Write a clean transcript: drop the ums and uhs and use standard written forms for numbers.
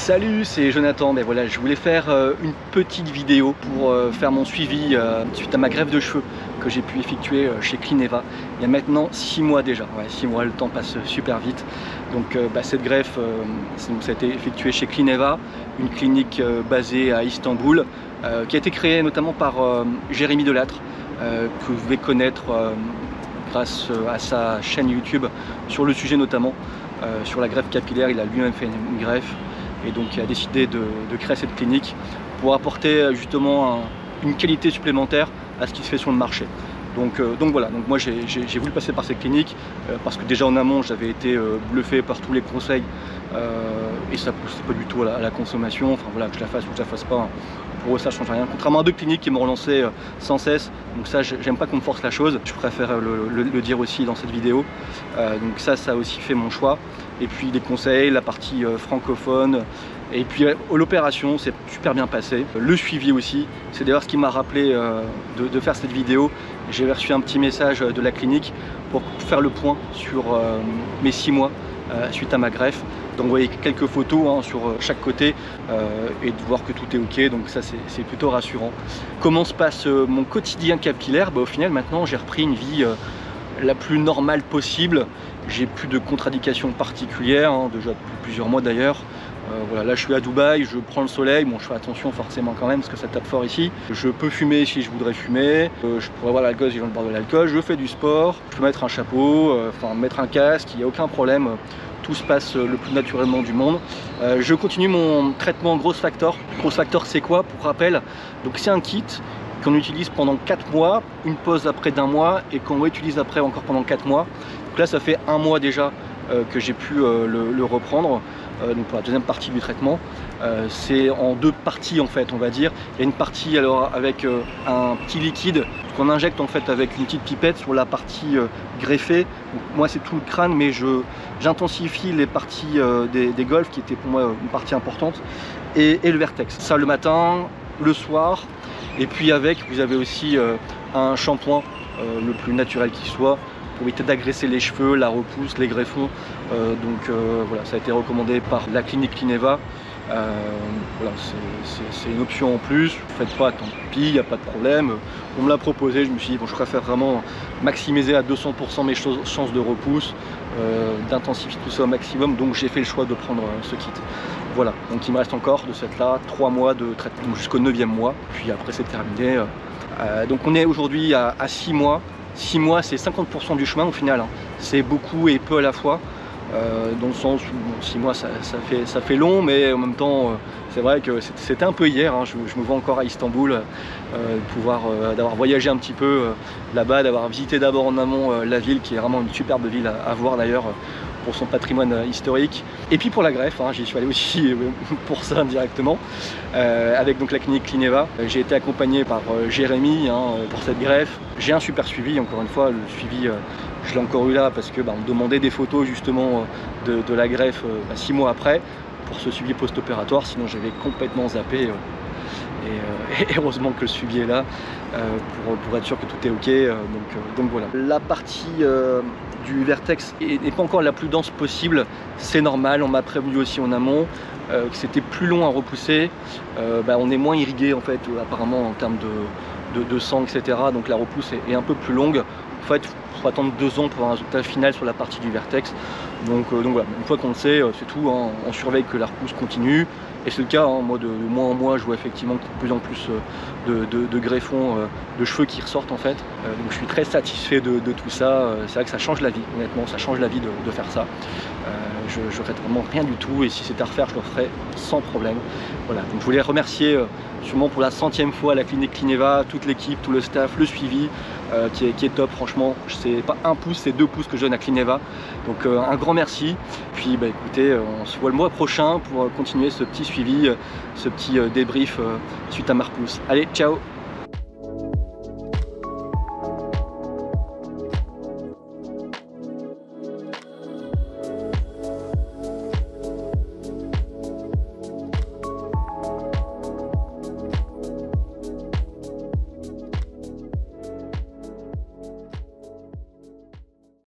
Salut, c'est Jonathan. Ben voilà, je voulais faire une petite vidéo pour faire mon suivi suite à ma greffe de cheveux que j'ai pu effectuer chez Clineva il y a maintenant 6 mois déjà. Ouais, 6 mois, le temps passe super vite. Donc cette greffe, ça a été effectuée chez Clineva, une clinique basée à Istanbul, qui a été créée notamment par Jérémy Delattre, que vous devez connaître grâce à sa chaîne YouTube sur le sujet notamment, sur la greffe capillaire. Il a lui-même fait une greffe. Et donc il a décidé de créer cette clinique pour apporter justement une qualité supplémentaire à ce qui se fait sur le marché. Donc voilà, donc moi j'ai voulu passer par cette clinique parce que déjà en amont j'avais été bluffé par tous les conseils et ça ne poussait pas du tout à la consommation. Enfin voilà, que je la fasse ou que je la fasse pas, pour eux ça ne change rien. Contrairement à d'autres cliniques qui m'ont relancé sans cesse, donc ça j'aime pas qu'on me force la chose, je préfère le dire aussi dans cette vidéo. Donc ça a aussi fait mon choix. Et puis des conseils, la partie francophone, et puis l'opération s'est super bien passée. Le suivi aussi, c'est d'ailleurs ce qui m'a rappelé de faire cette vidéo. J'ai reçu un petit message de la clinique pour faire le point sur mes 6 mois suite à ma greffe, d'envoyer quelques photos sur chaque côté et de voir que tout est ok, donc ça c'est plutôt rassurant. Comment se passe mon quotidien capillaire? Au final maintenant j'ai repris une vie la plus normale possible. J'ai plus de contre-indications particulières, déjà depuis plusieurs mois d'ailleurs. Voilà, là je suis à Dubaï, je prends le soleil, bon je fais attention forcément quand même parce que ça tape fort ici. Je peux fumer si je voudrais fumer, je pourrais voir l'alcool si j'ai envie de boire de l'alcool, je fais du sport, je peux mettre un chapeau, enfin mettre un casque, il n'y a aucun problème. Tout se passe le plus naturellement du monde. Je continue mon traitement Growth Factor. Growth Factor c'est quoi pour rappel? Donc c'est un kit qu'on utilise pendant 4 mois, une pause après d'1 mois et qu'on réutilise après encore pendant 4 mois. Donc là ça fait 1 mois déjà que j'ai pu le reprendre, donc pour la deuxième partie du traitement. C'est en 2 parties en fait, on va dire. Il y a une partie alors avec un petit liquide qu'on injecte en fait avec une petite pipette sur la partie greffée. Donc, moi c'est tout le crâne, mais j'intensifie les parties des golfs qui étaient pour moi une partie importante, et le vertex. Ça le matin, le soir. Et puis avec, vous avez aussi un shampoing le plus naturel qui soit pour éviter d'agresser les cheveux, la repousse, les greffons. Voilà, ça a été recommandé par la clinique Clineva. Voilà, c'est une option en plus. Vous faites pas, tant pis, il n'y a pas de problème. On me l'a proposé, je me suis dit bon, je préfère vraiment maximiser à 200% mes chances de repousse, d'intensifier tout ça au maximum. Donc j'ai fait le choix de prendre ce kit. Voilà, donc il me reste encore de cette là 3 mois de traitement jusqu'au 9e mois, puis après c'est terminé. Donc on est aujourd'hui à 6 mois. 6 mois c'est 50% du chemin au final, c'est beaucoup et peu à la fois, dans le sens où bon, 6 mois ça fait long, mais en même temps c'est vrai que c'était un peu hier, je me vois encore à Istanbul, d'avoir voyagé un petit peu là-bas, d'avoir visité d'abord en amont la ville qui est vraiment une superbe ville à voir d'ailleurs, pour son patrimoine historique. Et puis pour la greffe, j'y suis allé aussi pour ça directement, avec donc la clinique Clineva. J'ai été accompagné par Jérémy pour cette greffe. J'ai un super suivi, encore une fois, le suivi je l'ai encore eu là parce que on me demandait des photos justement de la greffe 6 mois après pour ce suivi post-opératoire, sinon j'avais complètement zappé. Et heureusement que le suivi est là pour être sûr que tout est ok. Donc voilà. La partie du vertex n'est pas encore la plus dense possible, c'est normal. On m'a prévenu aussi en amont que c'était plus long à repousser. On est moins irrigué en fait apparemment en termes de sang, etc. Donc la repousse est un peu plus longue. En fait, il faut attendre 2 ans pour avoir un résultat final sur la partie du vertex. Donc voilà, une fois qu'on le sait, c'est tout. On surveille que la repousse continue. Et c'est le cas, moi de mois en mois, je vois effectivement de plus en plus de greffons, de cheveux qui ressortent en fait. Donc je suis très satisfait de tout ça. C'est vrai que ça change la vie, honnêtement, ça change la vie de faire ça. Je regrette vraiment rien du tout, et si c'était à refaire, je le ferais sans problème. Voilà, donc je voulais remercier sûrement pour la 100e fois la clinique Clineva, toute l'équipe, tout le staff, le suivi qui est top, franchement. C'est pas 1 pouce, c'est 2 pouces que je donne à Clineva. Donc un grand merci. Puis écoutez, on se voit le mois prochain pour continuer ce petit suivi, ce petit débrief suite à ma repousse. Allez, ciao!